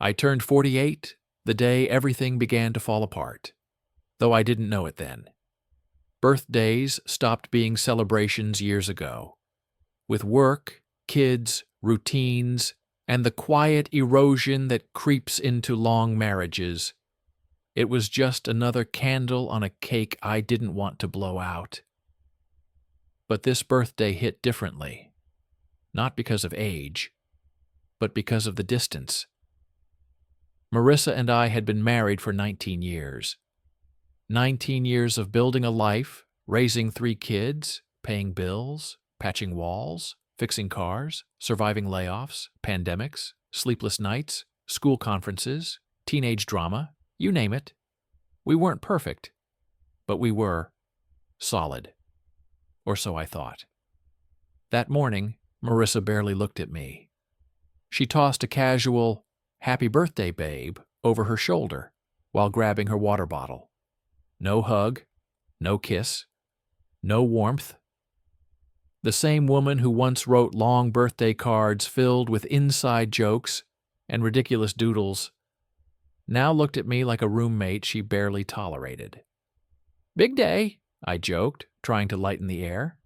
I turned 48 the day everything began to fall apart, though I didn't know it then. Birthdays stopped being celebrations years ago. With work, kids, routines, and the quiet erosion that creeps into long marriages, it was just another candle on a cake I didn't want to blow out. But this birthday hit differently, not because of age, but because of the distance. Marissa and I had been married for 19 years. 19 years of building a life, raising 3 kids, paying bills, patching walls, fixing cars, surviving layoffs, pandemics, sleepless nights, school conferences, teenage drama, you name it. We weren't perfect, but we were solid. Or so I thought. That morning, Marissa barely looked at me. She tossed a casual, "Happy birthday, babe," over her shoulder while grabbing her water bottle. No hug, no kiss, no warmth. The same woman who once wrote long birthday cards filled with inside jokes and ridiculous doodles now looked at me like a roommate she barely tolerated. "Big day," I joked, trying to lighten the air.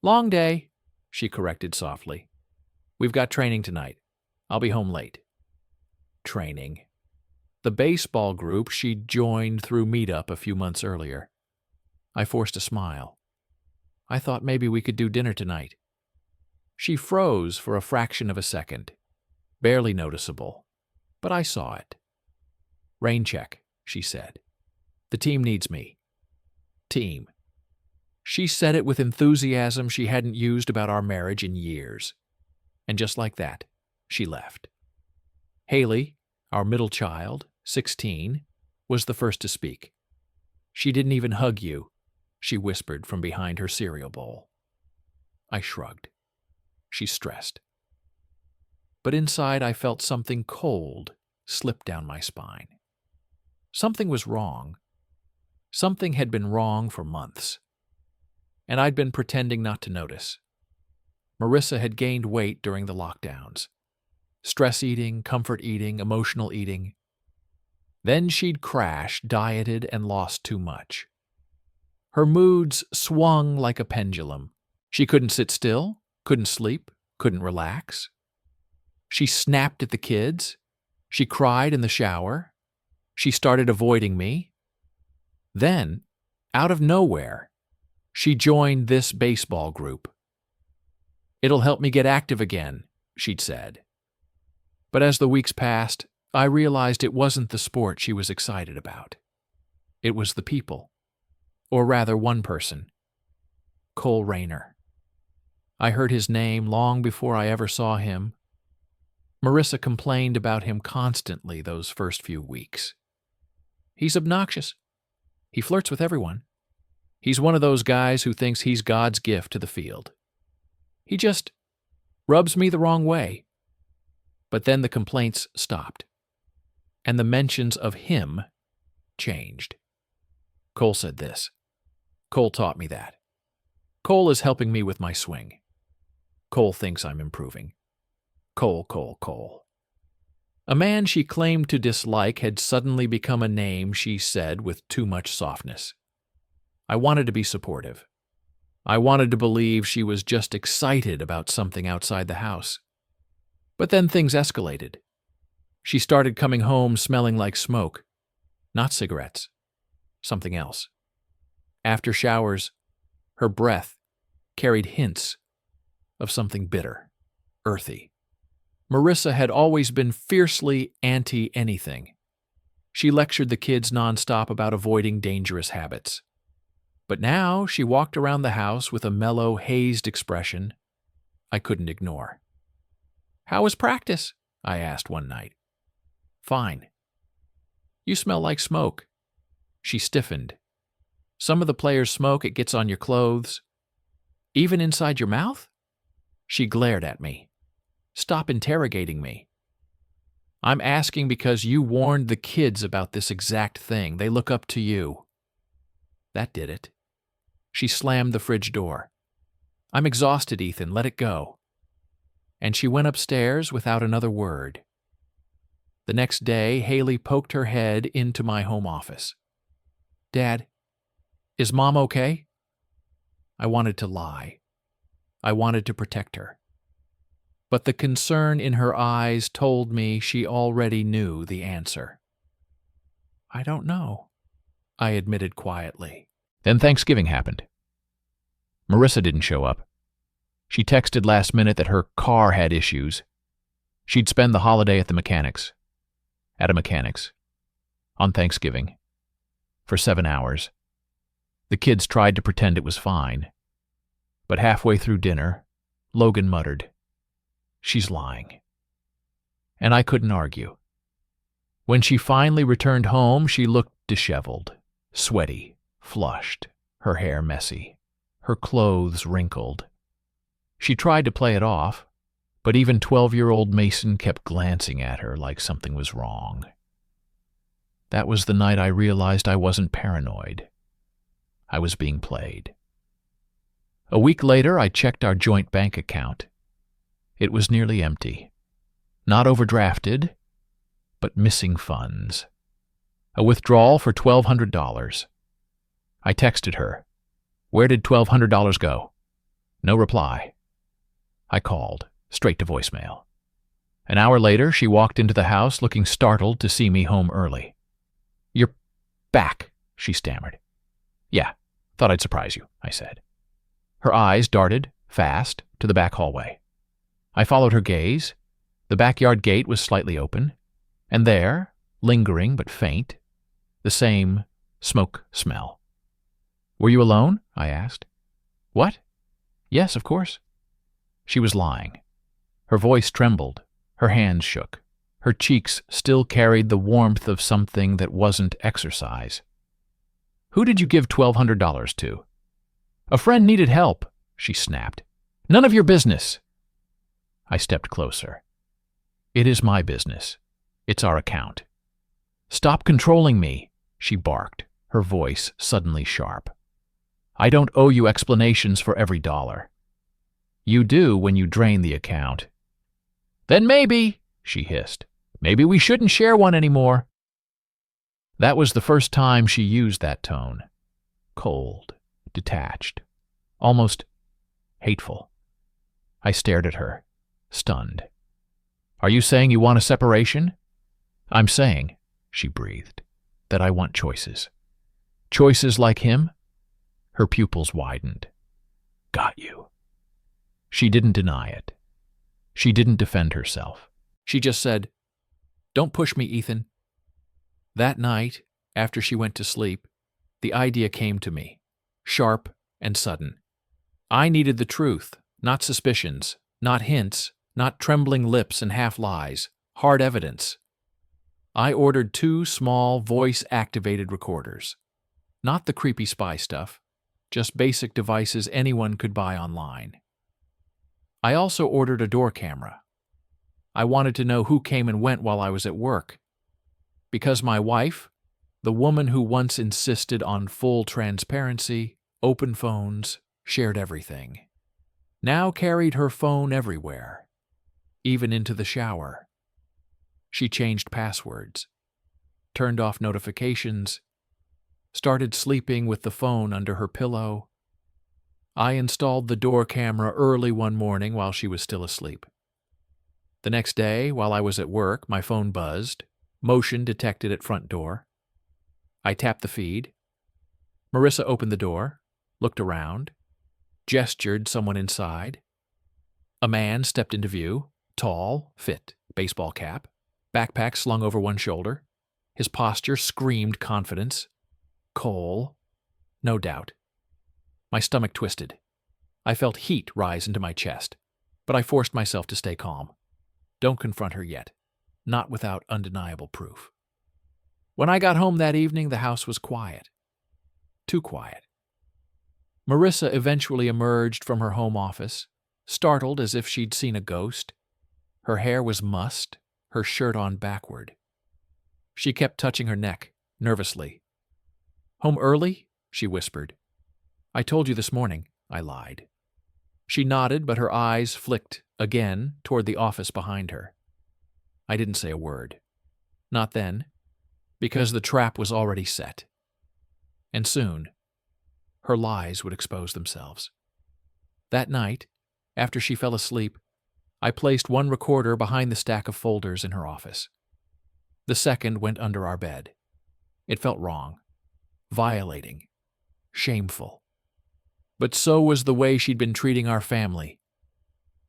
"Long day," she corrected softly. "We've got training tonight. I'll be home late." Training. The baseball group she'd joined through Meetup a few months earlier. I forced a smile. I thought maybe we could do dinner tonight. She froze for a fraction of a second. Barely noticeable, but I saw it. "Rain check," she said. "The team needs me." Team. She said it with enthusiasm she hadn't used about our marriage in years. And just like that, she left. Haley, our middle child, 16, was the first to speak. "She didn't even hug you," she whispered from behind her cereal bowl. I shrugged. She's stressed. But inside I felt something cold slip down my spine. Something was wrong. Something had been wrong for months. And I'd been pretending not to notice. Marissa had gained weight during the lockdowns. Stress eating, comfort eating, emotional eating. Then she'd crashed, dieted, and lost too much. Her moods swung like a pendulum. She couldn't sit still, couldn't sleep, couldn't relax. She snapped at the kids. She cried in the shower. She started avoiding me. Then, out of nowhere, she joined this baseball group. "It'll help me get active again," she'd said. But as the weeks passed, I realized it wasn't the sport she was excited about. It was the people. Or rather, one person. Cole Rayner. I heard his name long before I ever saw him. Marissa complained about him constantly those first few weeks. "He's obnoxious. He flirts with everyone. He's one of those guys who thinks he's God's gift to the field. He just rubs me the wrong way." But then the complaints stopped, and the mentions of him changed. Cole said this. Cole taught me that. Cole is helping me with my swing. Cole thinks I'm improving. Cole. A man she claimed to dislike had suddenly become a name she said with too much softness. I wanted to be supportive. I wanted to believe she was just excited about something outside the house. But then things escalated. She started coming home smelling like smoke. Not cigarettes. Something else. After showers, her breath carried hints of something bitter, earthy. Marissa had always been fiercely anti-anything. She lectured the kids nonstop about avoiding dangerous habits. But now she walked around the house with a mellow, hazed expression I couldn't ignore. "How was practice?" I asked one night. "Fine." "You smell like smoke." She stiffened. "Some of the players smoke, it gets on your clothes." "Even inside your mouth?" She glared at me. "Stop interrogating me." "I'm asking because you warned the kids about this exact thing. They look up to you." That did it. She slammed the fridge door. "I'm exhausted, Ethan. Let it go." And she went upstairs without another word. The next day, Haley poked her head into my home office. "Dad, is Mom okay?" I wanted to lie. I wanted to protect her. But the concern in her eyes told me she already knew the answer. "I don't know," I admitted quietly. Then Thanksgiving happened. Marissa didn't show up. She texted last minute that her car had issues. She'd spend the holiday at a mechanics, on Thanksgiving, for 7 hours. The kids tried to pretend it was fine. But halfway through dinner, Logan muttered, "She's lying." And I couldn't argue. When she finally returned home, she looked disheveled, sweaty, flushed, her hair messy, her clothes wrinkled. She tried to play it off, but even 12-year-old Mason kept glancing at her like something was wrong. That was the night I realized I wasn't paranoid. I was being played. A week later, I checked our joint bank account. It was nearly empty. Not overdrafted, but missing funds. A withdrawal for $1,200. I texted her. "Where did $1,200 go?" No reply. I called, straight to voicemail. An hour later, she walked into the house looking startled to see me home early. "You're back," she stammered. "Yeah, thought I'd surprise you," I said. Her eyes darted, fast, to the back hallway. I followed her gaze. The backyard gate was slightly open, and there, lingering but faint, the same smoke smell. "Were you alone?" I asked. "What? Yes, of course." She was lying. Her voice trembled, her hands shook. Her cheeks still carried the warmth of something that wasn't exercise. "Who did you give $1,200 to?" "A friend needed help," she snapped. "None of your business." I stepped closer. "It is my business. It's our account." "Stop controlling me," she barked, her voice suddenly sharp. "I don't owe you explanations for every dollar." "You do when you drain the account." "Then maybe," she hissed, "maybe we shouldn't share one anymore." That was the first time she used that tone. Cold, detached, almost hateful. I stared at her, stunned. "Are you saying you want a separation?" "I'm saying," she breathed, "that I want choices. Choices like him?" Her pupils widened. "Got you." She didn't deny it. She didn't defend herself. She just said, "Don't push me, Ethan." That night, after she went to sleep, the idea came to me, sharp and sudden. I needed the truth, not suspicions, not hints, not trembling lips and half-lies, hard evidence. I ordered 2 small voice-activated recorders. Not the creepy spy stuff, just basic devices anyone could buy online. I also ordered a door camera. I wanted to know who came and went while I was at work. Because my wife, the woman who once insisted on full transparency, open phones, shared everything, now carried her phone everywhere, even into the shower. She changed passwords, turned off notifications, started sleeping with the phone under her pillow. I installed the door camera early one morning while she was still asleep. The next day, while I was at work, my phone buzzed, motion detected at front door. I tapped the feed. Marissa opened the door, looked around, gestured someone inside. A man stepped into view, tall, fit, baseball cap, backpack slung over one shoulder. His posture screamed confidence. Cole, no doubt. My stomach twisted. I felt heat rise into my chest, but I forced myself to stay calm. Don't confront her yet, not without undeniable proof. When I got home that evening, the house was quiet. Too quiet. Marissa eventually emerged from her home office, startled as if she'd seen a ghost. Her hair was mussed, her shirt on backward. She kept touching her neck, nervously. "Home early?" she whispered. "I told you this morning," I lied. She nodded, but her eyes flicked again toward the office behind her. I didn't say a word. Not then, because the trap was already set. And soon, her lies would expose themselves. That night, after she fell asleep, I placed one recorder behind the stack of folders in her office. The second went under our bed. It felt wrong, violating, shameful. But so was the way she'd been treating our family.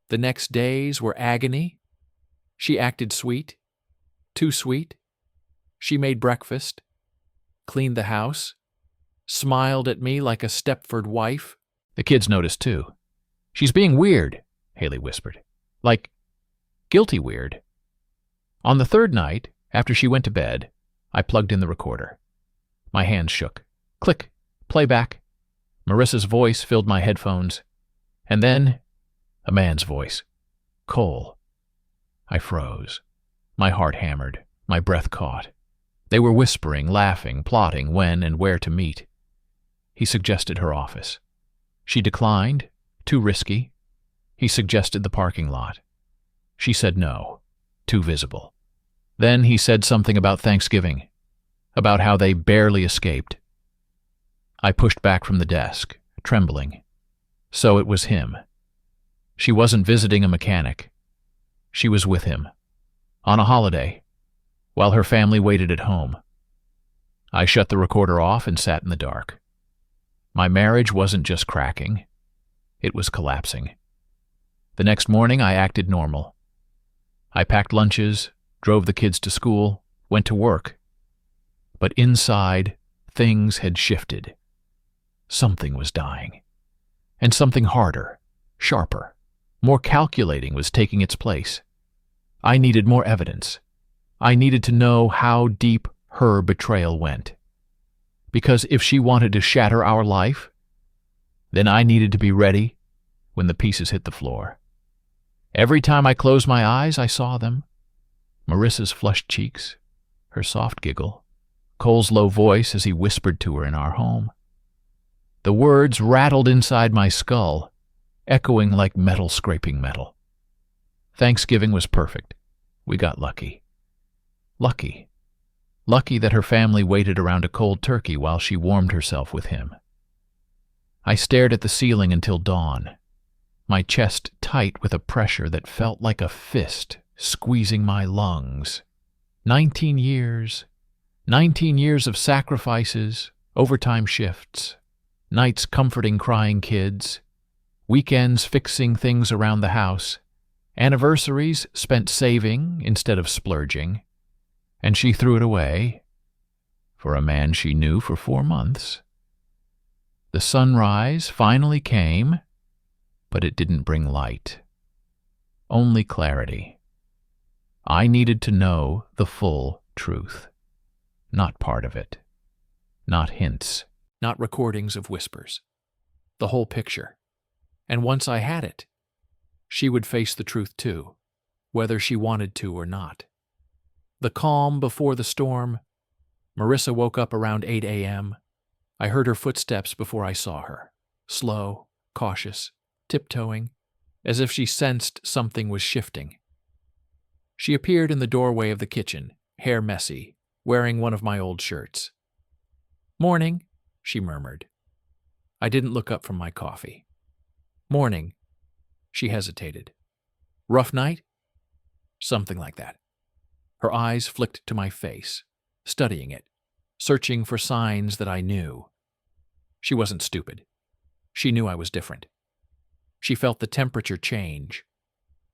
The next days were agony. She acted sweet, too sweet. She made breakfast, cleaned the house, smiled at me like a Stepford wife. The kids noticed too. "She's being weird," Haley whispered. "Like, guilty weird." On the third night, after she went to bed, I plugged in the recorder. My hands shook. Click, playback. Marissa's voice filled my headphones. And then, a man's voice. "Cole." I froze. My heart hammered. My breath caught. They were whispering, laughing, plotting when and where to meet. He suggested her office. She declined. Too risky. He suggested the parking lot. She said no. Too visible. Then he said something about Thanksgiving, about how they barely escaped. I pushed back from the desk, trembling. So it was him. She wasn't visiting a mechanic. She was with him, on a holiday, while her family waited at home. I shut the recorder off and sat in the dark. My marriage wasn't just cracking. It was collapsing. The next morning, I acted normal. I packed lunches, drove the kids to school, went to work. But inside, things had shifted. Something was dying. And something harder, sharper, more calculating was taking its place. I needed more evidence. I needed to know how deep her betrayal went. Because if she wanted to shatter our life, then I needed to be ready when the pieces hit the floor. Every time I closed my eyes, I saw them. Marissa's flushed cheeks, her soft giggle, Cole's low voice as he whispered to her in our home. The words rattled inside my skull, echoing like metal scraping metal. Thanksgiving was perfect. We got lucky. Lucky. Lucky that her family waited around a cold turkey while she warmed herself with him. I stared at the ceiling until dawn, my chest tight with a pressure that felt like a fist squeezing my lungs. 19 years. 19 years of sacrifices, overtime shifts, nights comforting crying kids, weekends fixing things around the house, anniversaries spent saving instead of splurging, and she threw it away for a man she knew for 4 months. The sunrise finally came, but it didn't bring light. Only clarity. I needed to know the full truth. Not part of it. Not hints. Not recordings of whispers. The whole picture. And once I had it, she would face the truth too, whether she wanted to or not. The calm before the storm. Marissa woke up around 8 a.m. I heard her footsteps before I saw her. Slow, cautious, tiptoeing, as if she sensed something was shifting. She appeared in the doorway of the kitchen, hair messy, wearing one of my old shirts. "Morning," she murmured. I didn't look up from my coffee. "Morning." She hesitated. "Rough night?" Something like that. Her eyes flicked to my face, studying it, searching for signs that I knew. She wasn't stupid. She knew I was different. She felt the temperature change,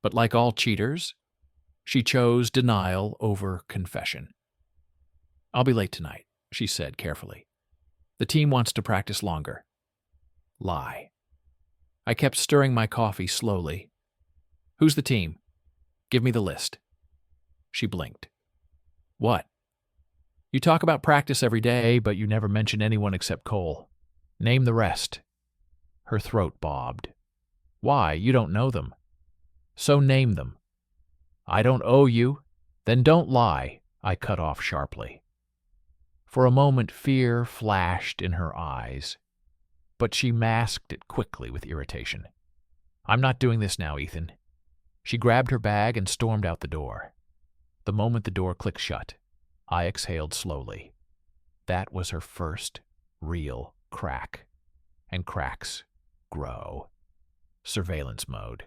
but like all cheaters, she chose denial over confession. "I'll be late tonight," she said carefully. "The team wants to practice longer." Lie. I kept stirring my coffee slowly. "Who's the team? Give me the list." She blinked. "What?" "You talk about practice every day, but you never mention anyone except Cole. Name the rest." Her throat bobbed. "Why? You don't know them." "So name them." "I don't owe you." "Then don't lie," I cut off sharply. For a moment, fear flashed in her eyes, but she masked it quickly with irritation. "I'm not doing this now, Ethan." She grabbed her bag and stormed out the door. The moment the door clicked shut, I exhaled slowly. That was her first real crack. And cracks grow. Surveillance mode.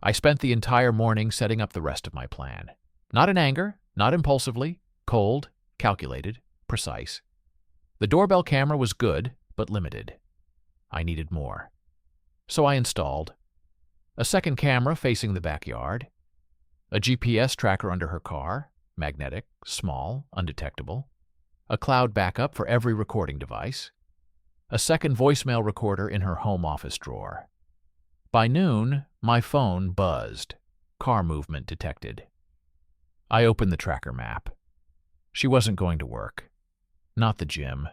I spent the entire morning setting up the rest of my plan. Not in anger, not impulsively, cold, calculated, precise. The doorbell camera was good, but limited. I needed more. So I installed a second camera facing the backyard, a GPS tracker under her car, magnetic, small, undetectable, a cloud backup for every recording device, a second voicemail recorder in her home office drawer. By noon, my phone buzzed. Car movement detected. I opened the tracker map. She wasn't going to work. Not the gym.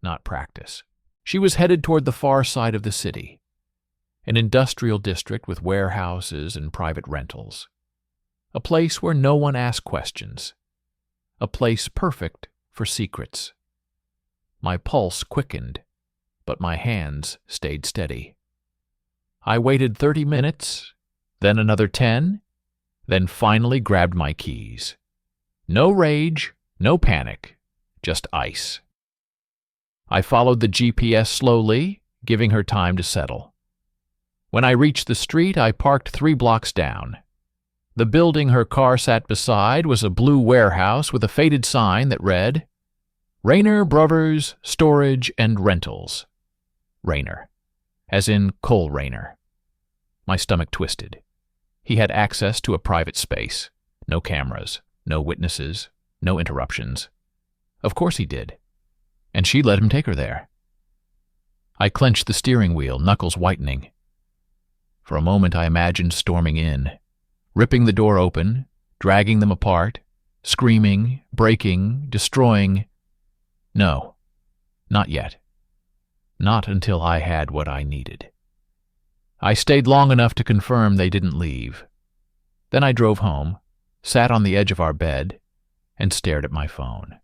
Not practice. She was headed toward the far side of the city, an industrial district with warehouses and private rentals. A place where no one asked questions. A place perfect for secrets. My pulse quickened, but my hands stayed steady. I waited 30 minutes, then another 10, then finally grabbed my keys. No rage, no panic, just ice. I followed the GPS slowly, giving her time to settle. When I reached the street, I parked 3 blocks down. The building her car sat beside was a blue warehouse with a faded sign that read, Rayner Brothers Storage and Rentals. Rayner, as in Cole Rayner. My stomach twisted. He had access to a private space. No cameras, no witnesses, no interruptions. Of course he did. And she let him take her there. I clenched the steering wheel, knuckles whitening. For a moment I imagined storming in, ripping the door open, dragging them apart, screaming, breaking, destroying. No, not yet. Not until I had what I needed. I stayed long enough to confirm they didn't leave. Then I drove home, sat on the edge of our bed, and stared at my phone.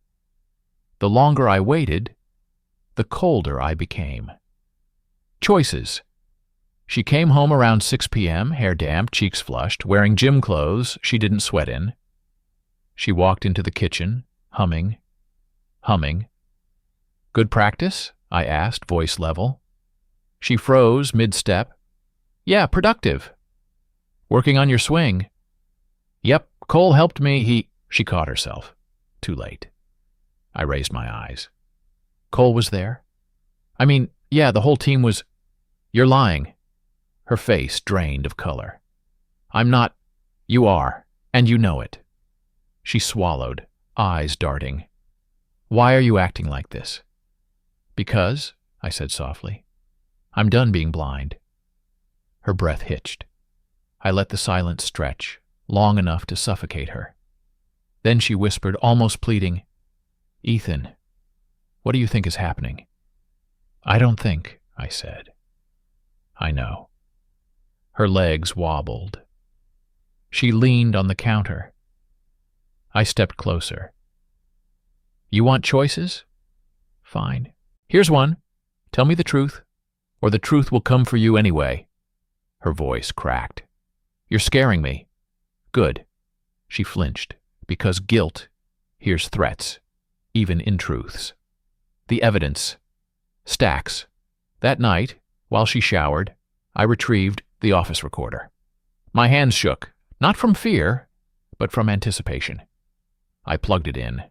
The longer I waited, the colder I became. Choices. She came home around 6 p.m., hair damp, cheeks flushed, wearing gym clothes she didn't sweat in. She walked into the kitchen, humming. Good practice? I asked, voice level. She froze mid-step. Yeah, productive. Working on your swing. Yep, Cole helped me, She caught herself. Too late. I raised my eyes. Cole was there? I mean, yeah, the whole team was... You're lying. Her face drained of color. I'm not... You are, and you know it. She swallowed, eyes darting. Why are you acting like this? Because, I said softly, I'm done being blind. Her breath hitched. I let the silence stretch, long enough to suffocate her. Then she whispered, almost pleading, Ethan, what do you think is happening? I don't think, I said. I know. Her legs wobbled. She leaned on the counter. I stepped closer. You want choices? Fine. Here's one. Tell me the truth, or the truth will come for you anyway. Her voice cracked. You're scaring me. Good. She flinched, because guilt hears threats, even in truths. The evidence. Stacks. That night, while she showered, I retrieved the office recorder. My hands shook, not from fear, but from anticipation. I plugged it in,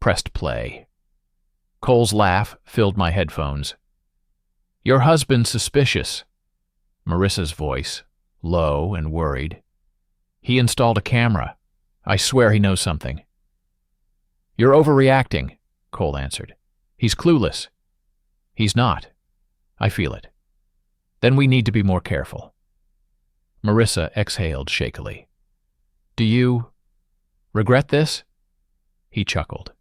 pressed play. Cole's laugh filled my headphones. Your husband's suspicious. Marissa's voice, low and worried. He installed a camera. I swear he knows something. You're overreacting, Cole answered. He's clueless. He's not. I feel it. Then we need to be more careful. Marissa exhaled shakily. Do you regret this? He chuckled.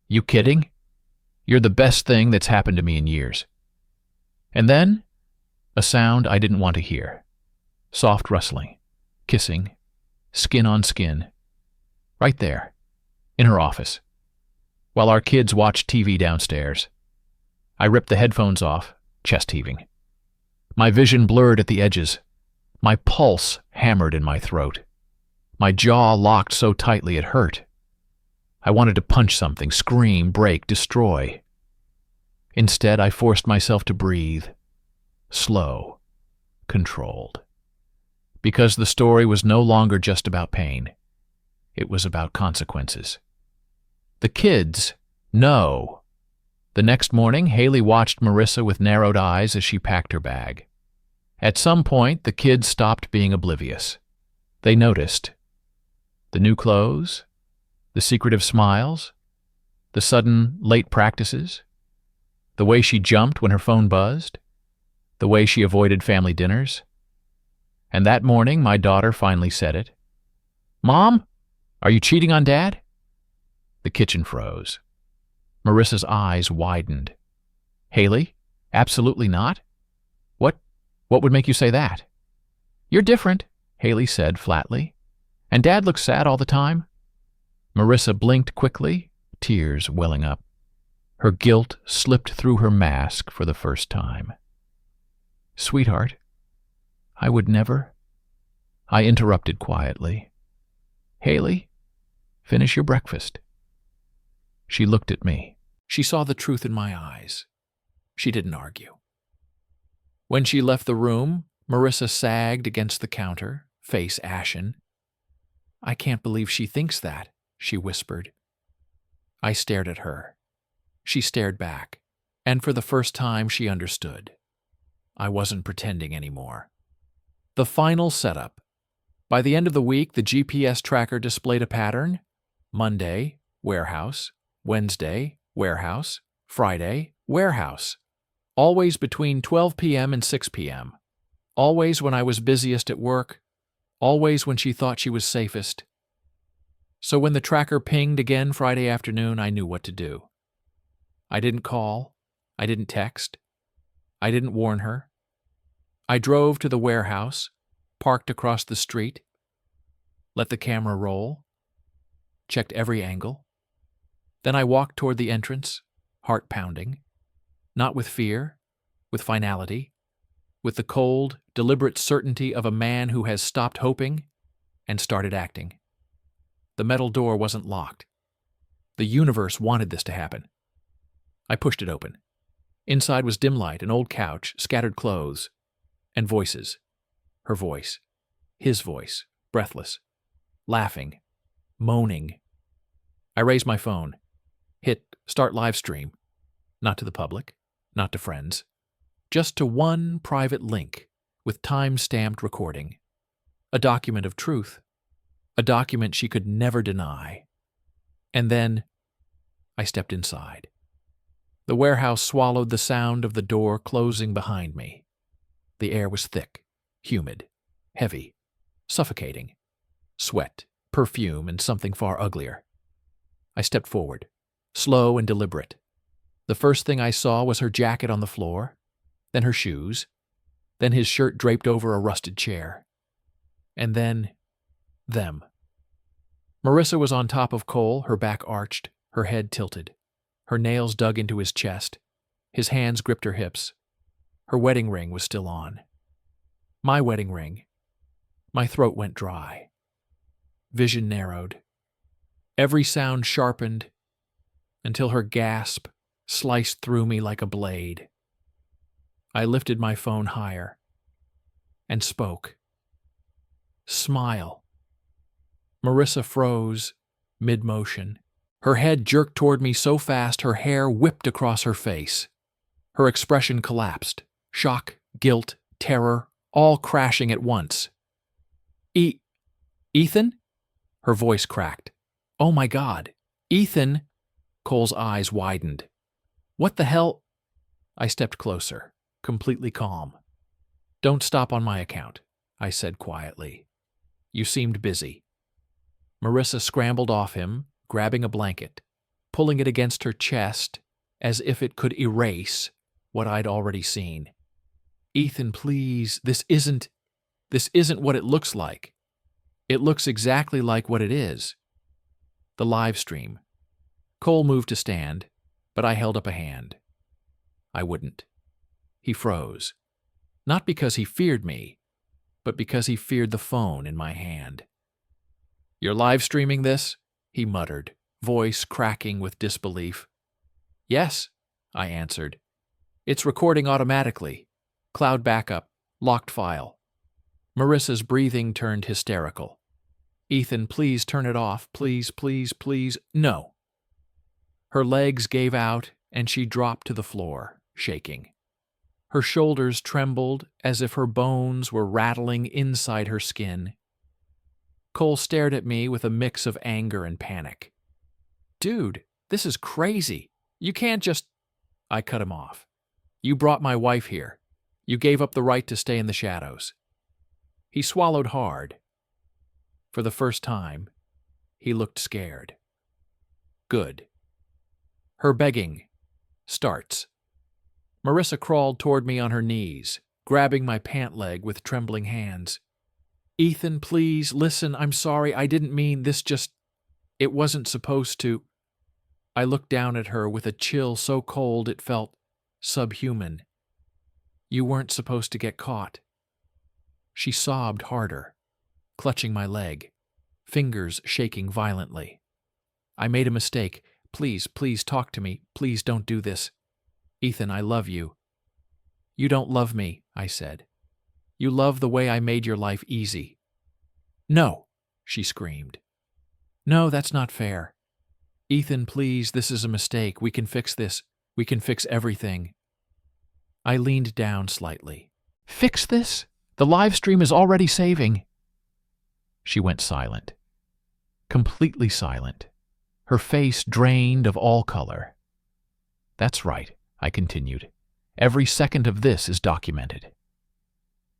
You kidding? You're the best thing that's happened to me in years. And then, a sound I didn't want to hear. Soft rustling, kissing, skin on skin. Right there, in her office, while our kids watched TV downstairs. I ripped the headphones off, chest heaving. My vision blurred at the edges. My pulse hammered in my throat. My jaw locked so tightly it hurt. I wanted to punch something, scream, break, destroy. Instead, I forced myself to breathe, slow, controlled. Because the story was no longer just about pain. It was about consequences. The kids know. The next morning, Haley watched Marissa with narrowed eyes as she packed her bag. At some point, the kids stopped being oblivious. They noticed. The new clothes, the secretive smiles, the sudden late practices, the way she jumped when her phone buzzed, the way she avoided family dinners. And that morning, my daughter finally said it. "Mom, are you cheating on Dad?" The kitchen froze. Marissa's eyes widened. "Haley, absolutely not. What would make you say that?" "You're different," Haley said flatly. "And Dad looks sad all the time." Marissa blinked quickly, tears welling up. Her guilt slipped through her mask for the first time. "Sweetheart, I would never." I interrupted quietly. "Haley, finish your breakfast." She looked at me. She saw the truth in my eyes. She didn't argue. When she left the room, Marissa sagged against the counter, face ashen. "I can't believe she thinks that," she whispered. I stared at her. She stared back, and for the first time she understood. I wasn't pretending anymore. The final setup. By the end of the week, the GPS tracker displayed a pattern. Monday, warehouse. Wednesday, warehouse. Friday, warehouse. Always between 12 p.m. and 6 p.m. Always when I was busiest at work. Always when she thought she was safest. So when the tracker pinged again Friday afternoon, I knew what to do. I didn't call. I didn't text. I didn't warn her. I drove to the warehouse, parked across the street, let the camera roll, checked every angle. Then I walked toward the entrance, heart pounding, not with fear, with finality, with the cold, deliberate certainty of a man who has stopped hoping and started acting. The metal door wasn't locked. The universe wanted this to happen. I pushed it open. Inside was dim light, an old couch, scattered clothes, and voices. Her voice. His voice, breathless, laughing, moaning. I raised my phone, hit start live stream, not to the public, not to friends, just to one private link with time-stamped recording, a document of truth, a document she could never deny. And then I stepped inside. The warehouse swallowed the sound of the door closing behind me. The air was thick, humid, heavy, suffocating. Sweat, perfume, and something far uglier. I stepped forward, slow and deliberate. The first thing I saw was her jacket on the floor, then her shoes, then his shirt draped over a rusted chair. And then them. Marissa was on top of Cole, her back arched, her head tilted. Her nails dug into his chest. His hands gripped her hips. Her wedding ring was still on. My wedding ring. My throat went dry. Vision narrowed. Every sound sharpened until her gasp sliced through me like a blade. I lifted my phone higher and spoke. "Smile." Marissa froze, mid-motion. Her head jerked toward me so fast her hair whipped across her face. Her expression collapsed. Shock, guilt, terror, all crashing at once. Ethan? Her voice cracked. "Oh my God. Ethan!" Cole's eyes widened. "What the hell?" I stepped closer, completely calm. "Don't stop on my account," I said quietly. "You seemed busy." Marissa scrambled off him, grabbing a blanket, pulling it against her chest as if it could erase what I'd already seen. "Ethan, please, this isn't what it looks like. It looks exactly like what it is." The live stream. Cole moved to stand, but I held up a hand. I wouldn't. He froze. Not because he feared me, but because he feared the phone in my hand. "You're live streaming this?" he muttered, voice cracking with disbelief. Yes, I answered. It's recording automatically. Cloud backup. Locked file. Marissa's breathing turned hysterical. Ethan, please turn it off. Please, please, please. No. Her legs gave out and she dropped to the floor, shaking. Her shoulders trembled as if her bones were rattling inside her skin. Cole stared at me with a mix of anger and panic. Dude, this is crazy. You can't just... I cut him off. You brought my wife here. You gave up the right to stay in the shadows. He swallowed hard. For the first time, he looked scared. Good. Her begging starts. Marissa crawled toward me on her knees, grabbing my pant leg with trembling hands. Ethan, please, listen, I'm sorry, I didn't mean this it wasn't supposed to. I looked down at her with a chill so cold it felt subhuman. You weren't supposed to get caught. She sobbed harder, clutching my leg, fingers shaking violently. I made a mistake. Please, please talk to me. Please don't do this. Ethan, I love you. You don't love me, I said. You love the way I made your life easy. No, she screamed. No, that's not fair. Ethan, please, this is a mistake. We can fix this. We can fix everything. I leaned down slightly. Fix this? The live stream is already saving. She went silent. Completely silent. Her face drained of all color. That's right, I continued. Every second of this is documented.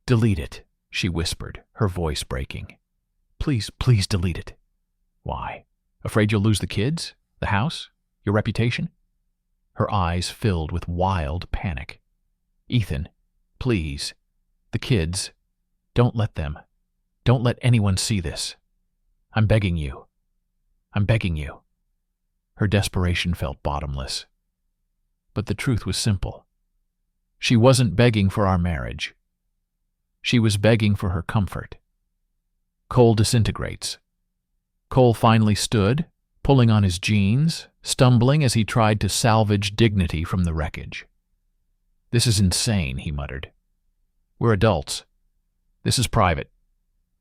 Delete it, she whispered, her voice breaking. Please, please delete it. Why? Afraid you'll lose the kids? The house? Your reputation? Her eyes filled with wild panic. Ethan, please. The kids. Don't let them. Don't let anyone see this. I'm begging you. I'm begging you. Her desperation felt bottomless. But the truth was simple. She wasn't begging for our marriage. She was begging for her comfort. Cole disintegrates. Cole finally stood, pulling on his jeans, stumbling as he tried to salvage dignity from the wreckage. This is insane, he muttered. We're adults. This is private.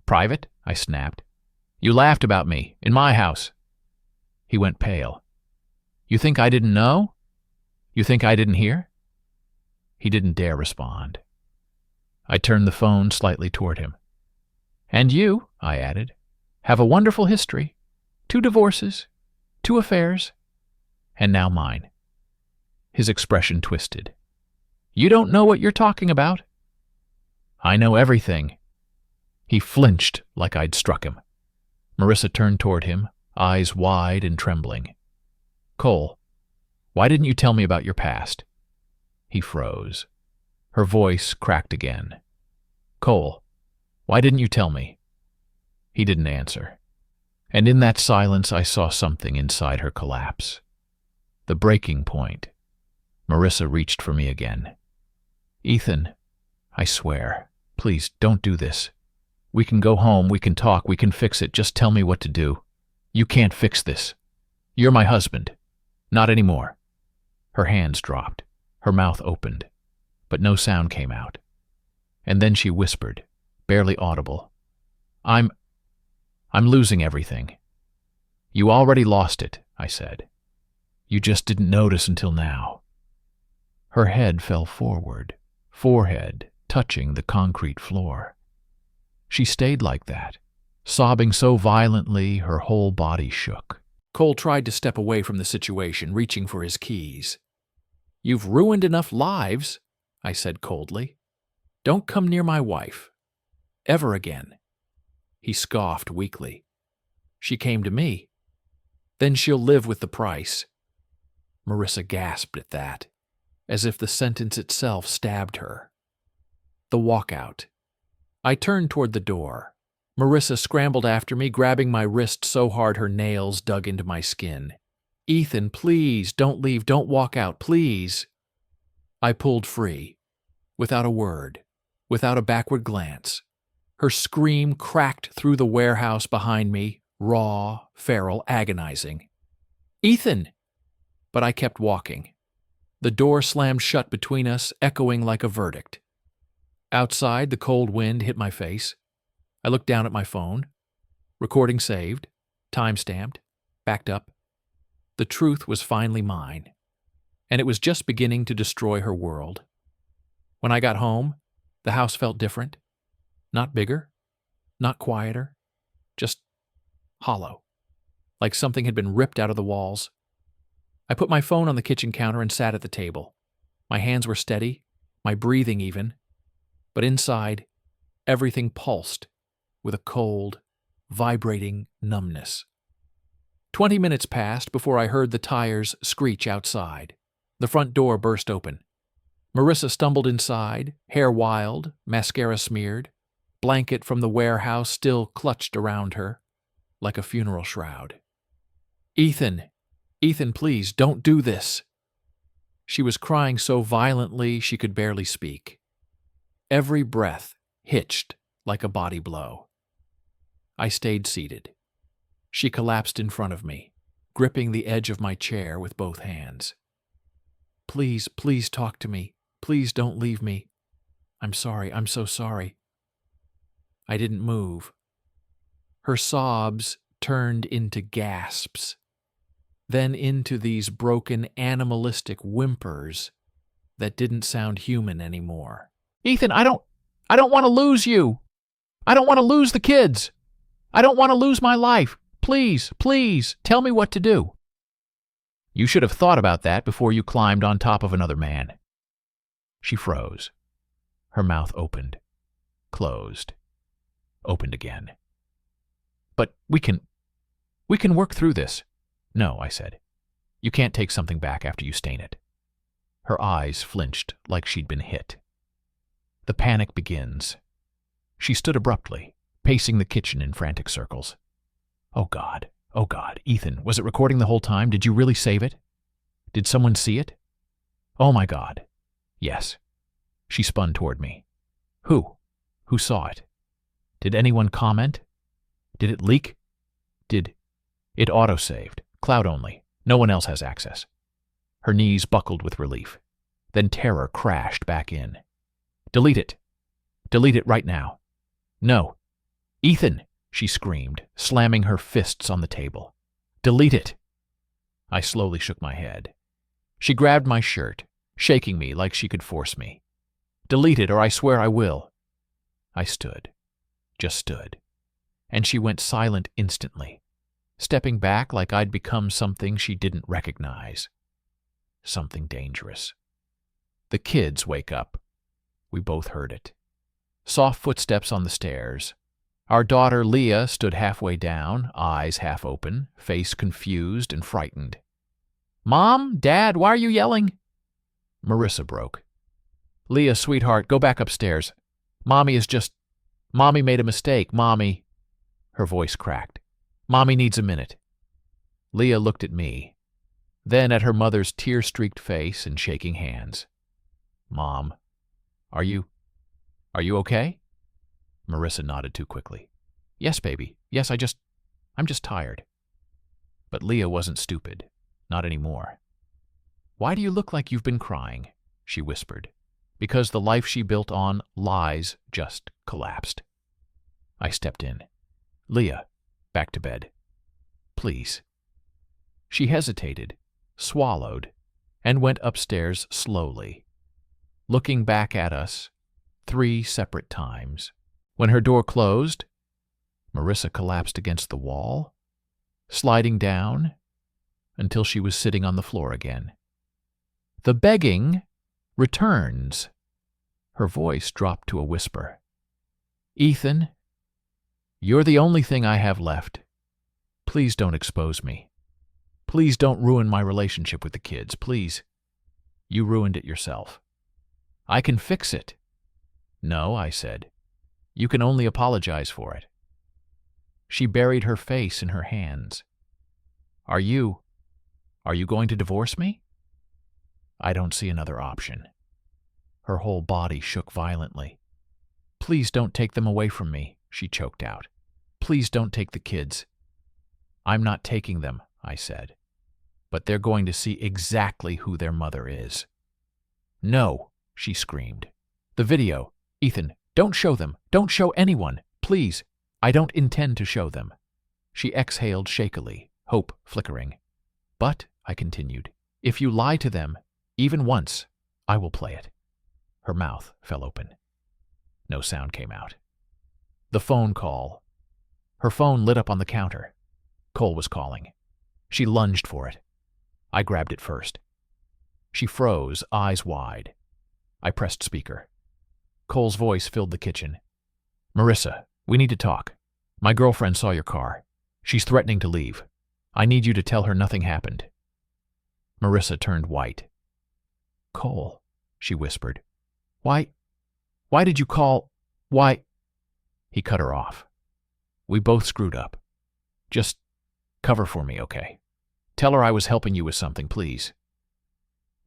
Private? I snapped. You laughed about me, in my house. He went pale. You think I didn't know? You think I didn't hear? He didn't dare respond. I turned the phone slightly toward him. And you, I added, have a wonderful history. 2 divorces, 2 affairs, and now mine. His expression twisted. You don't know what you're talking about. I know everything. He flinched like I'd struck him. Marissa turned toward him, eyes wide and trembling. Cole, why didn't you tell me about your past? He froze. Her voice cracked again. Cole, why didn't you tell me? He didn't answer. And in that silence I saw something inside her collapse. The breaking point. Marissa reached for me again. Ethan, I swear, please don't do this. We can go home, we can talk, we can fix it. Just tell me what to do. You can't fix this. You're my husband. Not anymore. Her hands dropped. Her mouth opened. But no sound came out. And then she whispered, barely audible. I'm losing everything. You already lost it, I said. You just didn't notice until now. Her head fell forward, forehead touching the concrete floor. She stayed like that, sobbing so violently her whole body shook. Cole tried to step away from the situation, reaching for his keys. You've ruined enough lives, I said coldly. Don't come near my wife. Ever again. He scoffed weakly. She came to me. Then she'll live with the price. Marissa gasped at that, as if the sentence itself stabbed her. The walkout. I turned toward the door. Marissa scrambled after me, grabbing my wrist so hard her nails dug into my skin. Ethan, please, don't leave, don't walk out, please. I pulled free, without a word, without a backward glance. Her scream cracked through the warehouse behind me, raw, feral, agonizing. Ethan! But I kept walking. The door slammed shut between us, echoing like a verdict. Outside, the cold wind hit my face. I looked down at my phone. Recording saved, time-stamped, backed up. The truth was finally mine, and it was just beginning to destroy her world. When I got home, the house felt different. Not bigger, not quieter, just hollow, like something had been ripped out of the walls. I put my phone on the kitchen counter and sat at the table. My hands were steady, my breathing even, but inside, everything pulsed with a cold, vibrating numbness. 20 minutes passed before I heard the tires screech outside. The front door burst open. Marissa stumbled inside, hair wild, mascara smeared, blanket from the warehouse still clutched around her, like a funeral shroud. Ethan, please, don't do this. She was crying so violently she could barely speak. Every breath hitched like a body blow. I stayed seated. She collapsed in front of me, gripping the edge of my chair with both hands. Please, please talk to me. Please don't leave me. I'm sorry, I'm so sorry. I didn't move. Her sobs turned into gasps, then into these broken animalistic whimpers that didn't sound human anymore. Ethan, I don't want to lose you. I don't want to lose the kids. I don't want to lose my life. Please, please, tell me what to do. You should have thought about that before you climbed on top of another man. She froze. Her mouth opened, closed, opened again. But we can work through this. No, I said. You can't take something back after you stain it. Her eyes flinched like she'd been hit. The panic begins. She stood abruptly, pacing the kitchen in frantic circles. Oh God, Ethan, was it recording the whole time? Did you really save it? Did someone see it? Oh my God. Yes. She spun toward me. Who? Who saw it? Did anyone comment? Did it leak? It auto-saved. Cloud only. No one else has access. Her knees buckled with relief. Then terror crashed back in. Delete it. Delete it right now. No. Ethan, she screamed, slamming her fists on the table. Delete it. I slowly shook my head. She grabbed my shirt, shaking me like she could force me. Delete it, or I swear I will. I stood. Just stood. And she went silent instantly, stepping back like I'd become something she didn't recognize. Something dangerous. The kids wake up. We both heard it. Soft footsteps on the stairs. Our daughter Leah stood halfway down, eyes half open, face confused and frightened. Mom, Dad, why are you yelling? Marissa broke. Leah, sweetheart, go back upstairs. Mommy made a mistake, Mommy. Her voice cracked. Mommy needs a minute. Leah looked at me, then at her mother's tear-streaked face and shaking hands. Mom, are you okay? Marissa nodded too quickly. Yes, baby. Yes, I'm just tired. But Leah wasn't stupid. Not anymore. Why do you look like you've been crying? She whispered. Because the life she built on lies just collapsed. I stepped in. Leah, back to bed. Please. She hesitated, swallowed, and went upstairs slowly, looking back at us 3 separate times. When her door closed, Marissa collapsed against the wall, sliding down until she was sitting on the floor again. The begging returns. Her voice dropped to a whisper. Ethan, you're the only thing I have left. Please don't expose me. Please don't ruin my relationship with the kids, please. You ruined it yourself. I can fix it. No, I said. You can only apologize for it. She buried her face in her hands. Are you going to divorce me? I don't see another option. Her whole body shook violently. Please don't take them away from me, she choked out. Please don't take the kids. I'm not taking them, I said. but they're going to see exactly who their mother is. No, she screamed. The video. Ethan, don't show them. Don't show anyone. Please. I don't intend to show them. She exhaled shakily, hope flickering. But, I continued, if you lie to them, even once, I will play it. Her mouth fell open. No sound came out. The phone call. Her phone lit up on the counter. Cole was calling. She lunged for it. I grabbed it first. She froze, eyes wide. I pressed speaker. Cole's voice filled the kitchen. Marissa, we need to talk. My girlfriend saw your car. She's threatening to leave. I need you to tell her nothing happened. Marissa turned white. Cole, she whispered. Why did you call? Why? He cut her off. We both screwed up. Just cover for me, okay? Tell her I was helping you with something, please.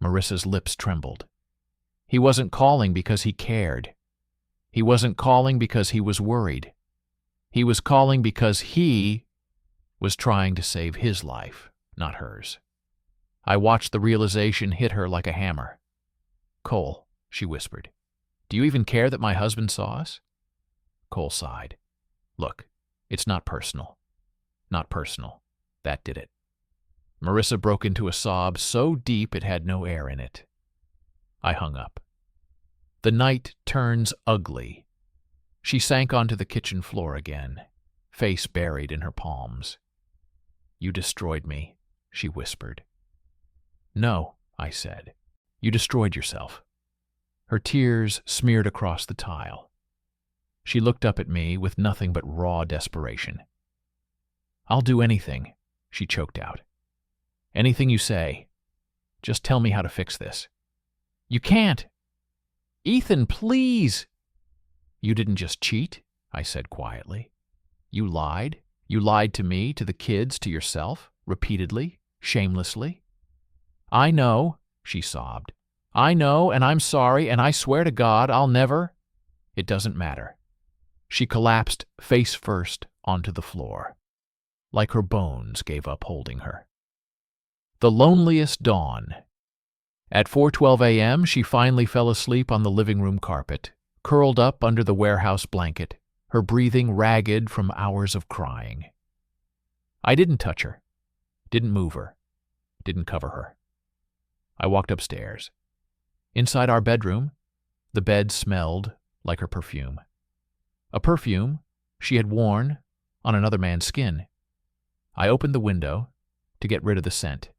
Marissa's lips trembled. He wasn't calling because he cared. He wasn't calling because he was worried. He was calling because he was trying to save his life, not hers. I watched the realization hit her like a hammer. Cole, she whispered, do you even care that my husband saw us? Cole sighed. Look, it's not personal. Not personal. That did it. Marissa broke into a sob so deep it had no air in it. I hung up. The night turns ugly. She sank onto the kitchen floor again, face buried in her palms. You destroyed me, she whispered. No, I said. You destroyed yourself. Her tears smeared across the tile. She looked up at me with nothing but raw desperation. I'll do anything, she choked out. Anything you say. Just tell me how to fix this. You can't. Ethan, please. You didn't just cheat, I said quietly. You lied. You lied to me, to the kids, to yourself, repeatedly, shamelessly. I know, she sobbed. I know, and I'm sorry, and I swear to God I'll never. It doesn't matter. She collapsed face first onto the floor, like her bones gave up holding her. The loneliest dawn. At 4:12 a.m., she finally fell asleep on the living room carpet, curled up under the warehouse blanket, her breathing ragged from hours of crying. I didn't touch her, didn't move her, didn't cover her. I walked upstairs. Inside our bedroom, the bed smelled like her perfume. A perfume she had worn on another man's skin. I opened the window to get rid of the scent.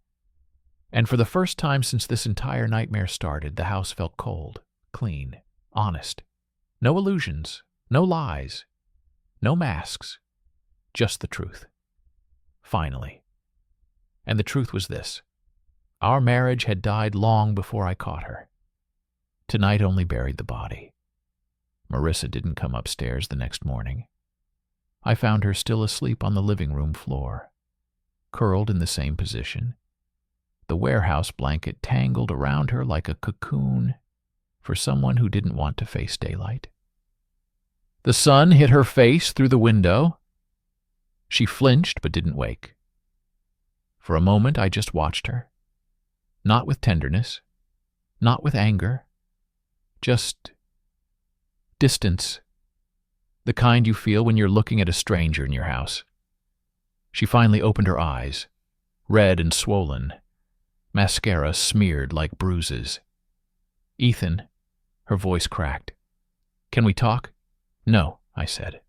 And for the first time since this entire nightmare started, the house felt cold, clean, honest. No illusions, no lies, no masks, just the truth. Finally. And the truth was this. Our marriage had died long before I caught her. Tonight only buried the body. Marissa didn't come upstairs the next morning. I found her still asleep on the living room floor, curled in the same position, the warehouse blanket tangled around her like a cocoon for someone who didn't want to face daylight. The sun hit her face through the window. She flinched but didn't wake. For a moment I just watched her, not with tenderness, not with anger, just distance, the kind you feel when you're looking at a stranger in your house. She finally opened her eyes, red and swollen, mascara smeared like bruises. Ethan, her voice cracked. Can we talk? No, I said.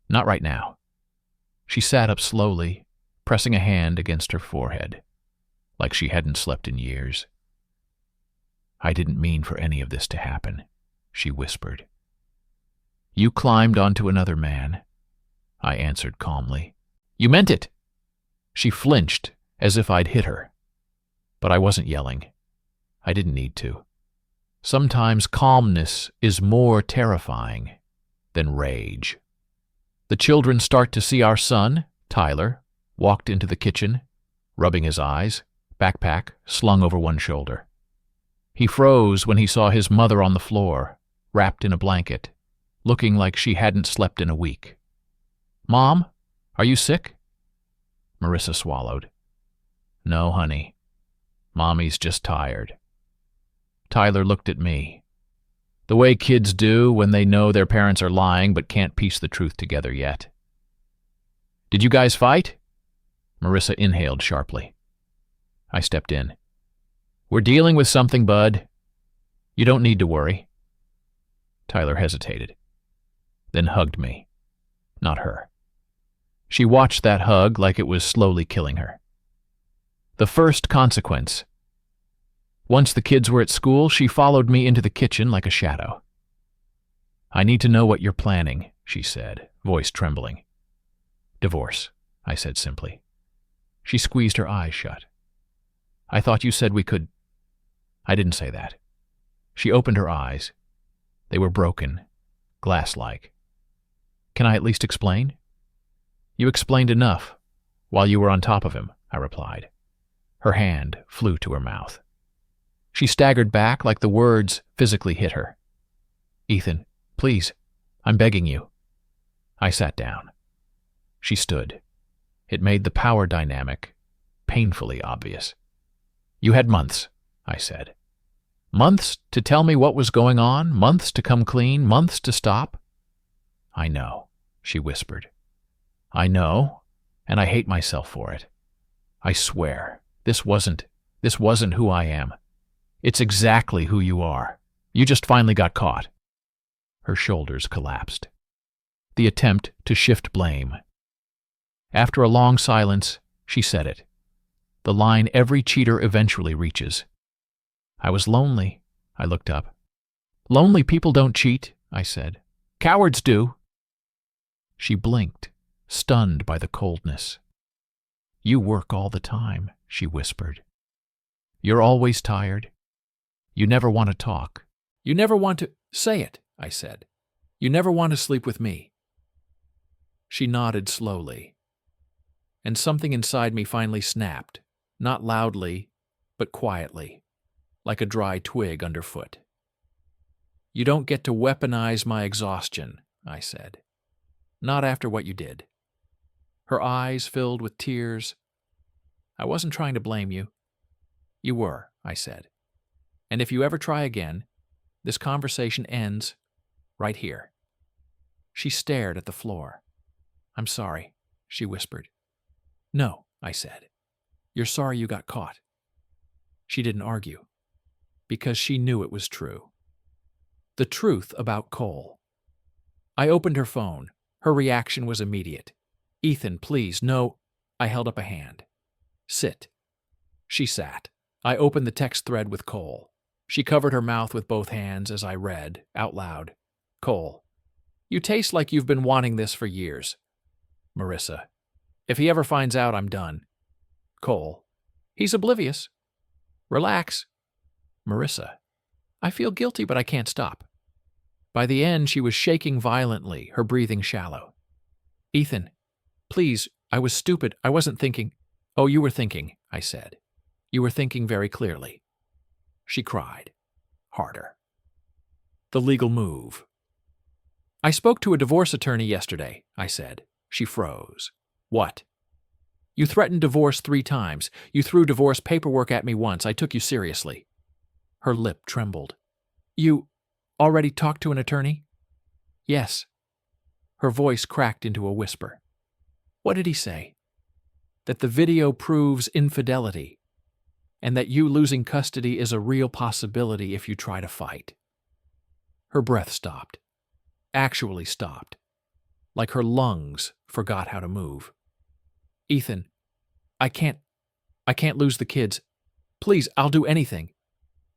Not right now. She sat up slowly, pressing a hand against her forehead, like she hadn't slept in years. I didn't mean for any of this to happen, she whispered. You climbed onto another man, I answered calmly. You meant it! She flinched as if I'd hit her. But I wasn't yelling. I didn't need to. Sometimes calmness is more terrifying than rage. The children start to see our son, Tyler, walked into the kitchen, rubbing his eyes, backpack slung over one shoulder. He froze when he saw his mother on the floor, wrapped in a blanket, looking like she hadn't slept in a week. Mom, are you sick? Marissa swallowed. No, honey, Mommy's just tired. Tyler looked at me. The way kids do when they know their parents are lying but can't piece the truth together yet. Did you guys fight? Marissa inhaled sharply. I stepped in. We're dealing with something, bud. You don't need to worry. Tyler hesitated, then hugged me, not her. She watched that hug like it was slowly killing her. The first consequence. Once the kids were at school, she followed me into the kitchen like a shadow. I need to know what you're planning, she said, voice trembling. Divorce, I said simply. She squeezed her eyes shut. I thought you said we could. I didn't say that. She opened her eyes. They were broken, glass-like. Can I at least explain? You explained enough while you were on top of him, I replied. Her hand flew to her mouth. She staggered back like the words physically hit her. Ethan, please, I'm begging you. I sat down. She stood. It made the power dynamic painfully obvious. You had months, I said. Months to tell me what was going on, months to come clean, months to stop. I know, she whispered. I know, and I hate myself for it. I swear, this wasn't who I am. It's exactly who you are. You just finally got caught. Her shoulders collapsed. The attempt to shift blame. After a long silence, she said it. The line every cheater eventually reaches. I was lonely. I looked up. Lonely people don't cheat, I said. Cowards do. She blinked, stunned by the coldness. You work all the time, she whispered. You're always tired. You never want to talk. You never want to say it, I said. You never want to sleep with me. She nodded slowly, and something inside me finally snapped, not loudly, but quietly, like a dry twig underfoot. You don't get to weaponize my exhaustion, I said. Not after what you did. Her eyes filled with tears. I wasn't trying to blame you. You were, I said. And if you ever try again, this conversation ends right here. She stared at the floor. I'm sorry, she whispered. No, I said. You're sorry you got caught. She didn't argue, because she knew it was true. The truth about Cole. I opened her phone. Her reaction was immediate. Ethan, please, no. I held up a hand. Sit. She sat. I opened the text thread with Cole. She covered her mouth with both hands as I read, out loud. Cole, you taste like you've been wanting this for years. Marissa, if he ever finds out, I'm done. Cole, he's oblivious. Relax. Marissa, I feel guilty, but I can't stop. By the end, she was shaking violently, her breathing shallow. Ethan, please, I was stupid. I wasn't thinking. Oh, you were thinking, I said. You were thinking very clearly. She cried. Harder. The legal move. I spoke to a divorce attorney yesterday, I said. She froze. What? You threatened divorce 3 times. You threw divorce paperwork at me once. I took you seriously. Her lip trembled. You already talked to an attorney? Yes. Her voice cracked into a whisper. What did he say? That the video proves infidelity, and that you losing custody is a real possibility if you try to fight. Her breath stopped. Actually stopped. Like her lungs forgot how to move. Ethan, I can't lose the kids. Please, I'll do anything.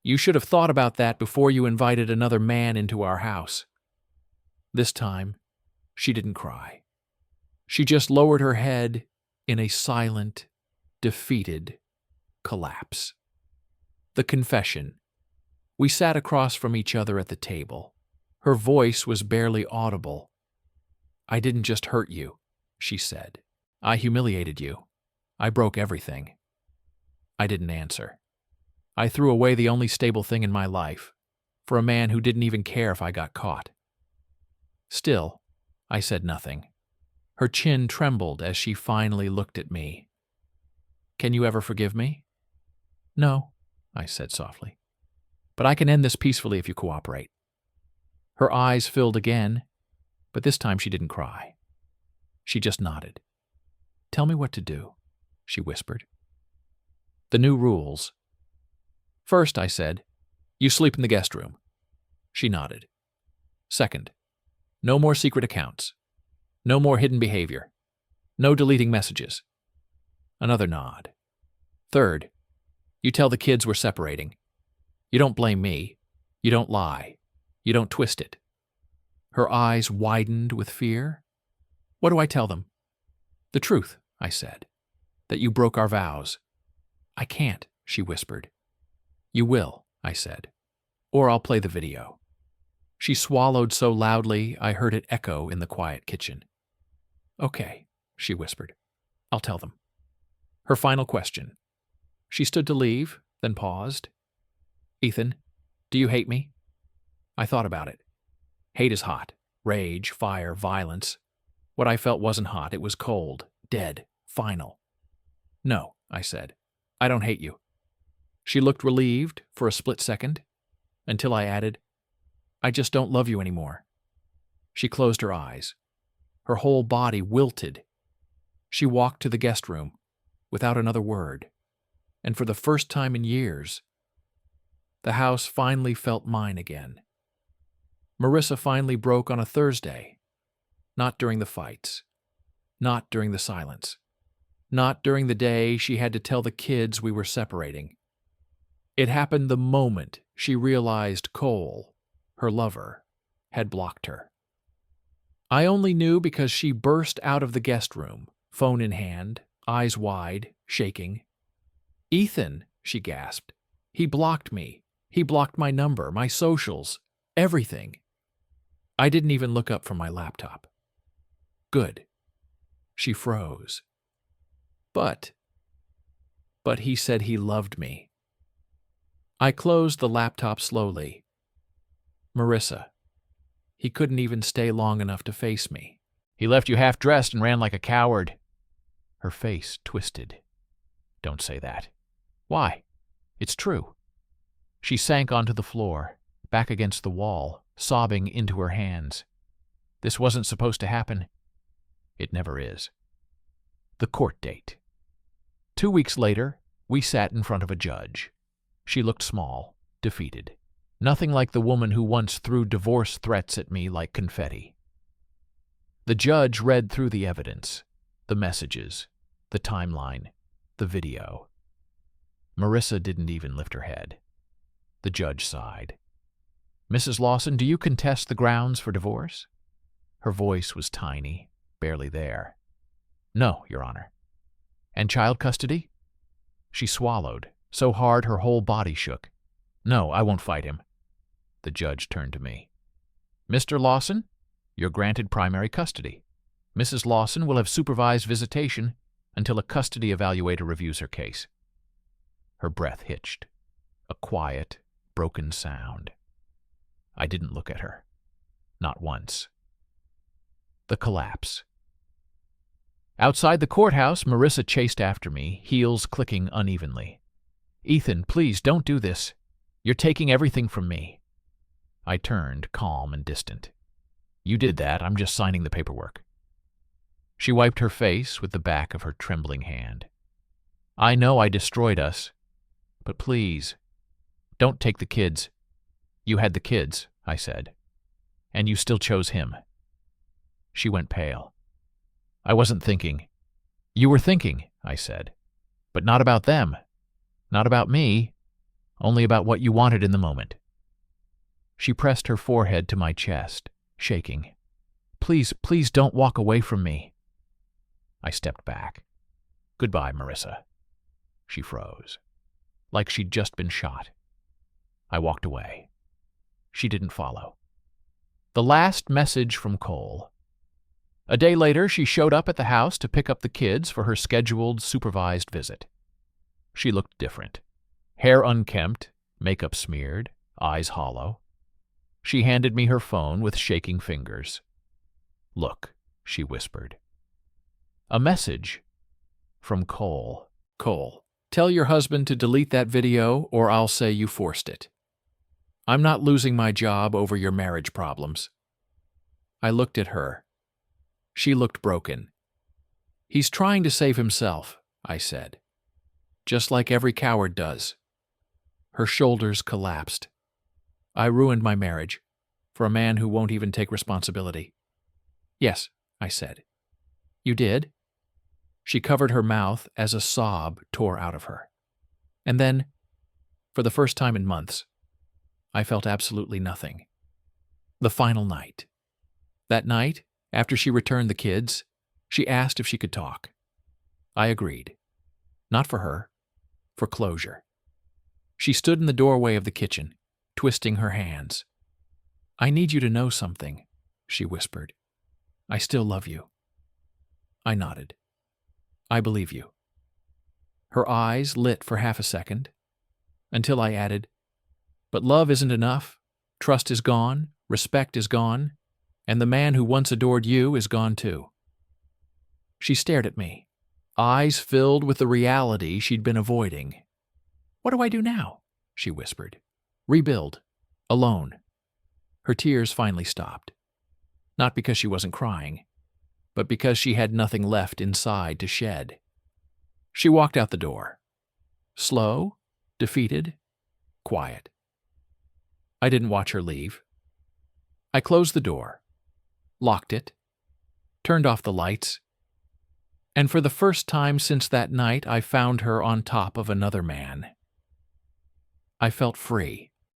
You should have thought about that before you invited another man into our house. This time, she didn't cry. She just lowered her head in a silent, defeated collapse. The confession. We sat across from each other at the table. Her voice was barely audible. I didn't just hurt you, she said. I humiliated you. I broke everything. I didn't answer. I threw away the only stable thing in my life for a man who didn't even care if I got caught. Still, I said nothing. Her chin trembled as she finally looked at me. Can you ever forgive me? No, I said softly. But I can end this peacefully if you cooperate. Her eyes filled again, but this time she didn't cry. She just nodded. Tell me what to do, she whispered. The new rules. First, I said, you sleep in the guest room. She nodded. Second, no more secret accounts. No more hidden behavior. No deleting messages. Another nod. Third, you tell the kids we're separating. You don't blame me. You don't lie. You don't twist it. Her eyes widened with fear. What do I tell them? The truth, I said. That you broke our vows. I can't, she whispered. You will, I said. Or I'll play the video. She swallowed so loudly I heard it echo in the quiet kitchen. Okay, she whispered. I'll tell them. Her final question. She stood to leave, then paused. Ethan, do you hate me? I thought about it. Hate is hot. Rage, fire, violence. What I felt wasn't hot. It was cold, dead, final. No, I said. I don't hate you. She looked relieved for a split second, until I added, I just don't love you anymore. She closed her eyes. Her whole body wilted. She walked to the guest room, without another word, and for the first time in years, the house finally felt mine again. Marissa finally broke on a Thursday, not during the fights, not during the silence, not during the day she had to tell the kids we were separating. It happened the moment she realized Cole, her lover, had blocked her. I only knew because she burst out of the guest room, phone in hand, eyes wide, shaking. Ethan, she gasped. He blocked me. He blocked my number, my socials, everything. I didn't even look up from my laptop. Good. She froze. But he said he loved me. I closed the laptop slowly. Marissa. He couldn't even stay long enough to face me. He left you half-dressed and ran like a coward. Her face twisted. Don't say that. Why? It's true. She sank onto the floor, back against the wall, sobbing into her hands. This wasn't supposed to happen. It never is. The court date. 2 weeks later, we sat in front of a judge. She looked small, defeated. Nothing like the woman who once threw divorce threats at me like confetti. The judge read through the evidence, the messages, the timeline, the video. Marissa didn't even lift her head. The judge sighed. Mrs. Lawson, do you contest the grounds for divorce? Her voice was tiny, barely there. No, Your Honor. And child custody? She swallowed, so hard her whole body shook. No, I won't fight him. The judge turned to me. Mr. Lawson, you're granted primary custody. Mrs. Lawson will have supervised visitation until a custody evaluator reviews her case. Her breath hitched. A quiet, broken sound. I didn't look at her. Not once. The collapse. Outside the courthouse, Marissa chased after me, heels clicking unevenly. Ethan, please don't do this. You're taking everything from me. I turned, calm and distant. You did that. I'm just signing the paperwork. She wiped her face with the back of her trembling hand. I know I destroyed us, but please, don't take the kids. You had the kids, I said, and you still chose him. She went pale. I wasn't thinking. You were thinking, I said, but not about them, not about me, only about what you wanted in the moment. She pressed her forehead to my chest, shaking. Please, please don't walk away from me. I stepped back. Goodbye, Marissa. She froze, like she'd just been shot. I walked away. She didn't follow. The last message from Cole. A day later, she showed up at the house to pick up the kids for her scheduled supervised visit. She looked different. Hair unkempt, makeup smeared, eyes hollow. She handed me her phone with shaking fingers. Look, she whispered. A message from Cole. Cole. Tell your husband to delete that video or I'll say you forced it. I'm not losing my job over your marriage problems. I looked at her. She looked broken. He's trying to save himself, I said. Just like every coward does. Her shoulders collapsed. I ruined my marriage for a man who won't even take responsibility. Yes, I said. You did? She covered her mouth as a sob tore out of her. And then, for the first time in months, I felt absolutely nothing. The final night. That night, after she returned the kids, she asked if she could talk. I agreed. Not for her, for closure. She stood in the doorway of the kitchen, twisting her hands. I need you to know something, she whispered. I still love you. I nodded. I believe you. Her eyes lit for half a second, until I added, but love isn't enough. Trust is gone, respect is gone, and the man who once adored you is gone too. She stared at me, eyes filled with the reality she'd been avoiding. What do I do now? She whispered. Rebuild. Alone. Her tears finally stopped. Not because she wasn't crying, but because she had nothing left inside to shed. She walked out the door. Slow, defeated, quiet. I didn't watch her leave. I closed the door, locked it, turned off the lights, and for the first time since that night I found her on top of another man. I felt free.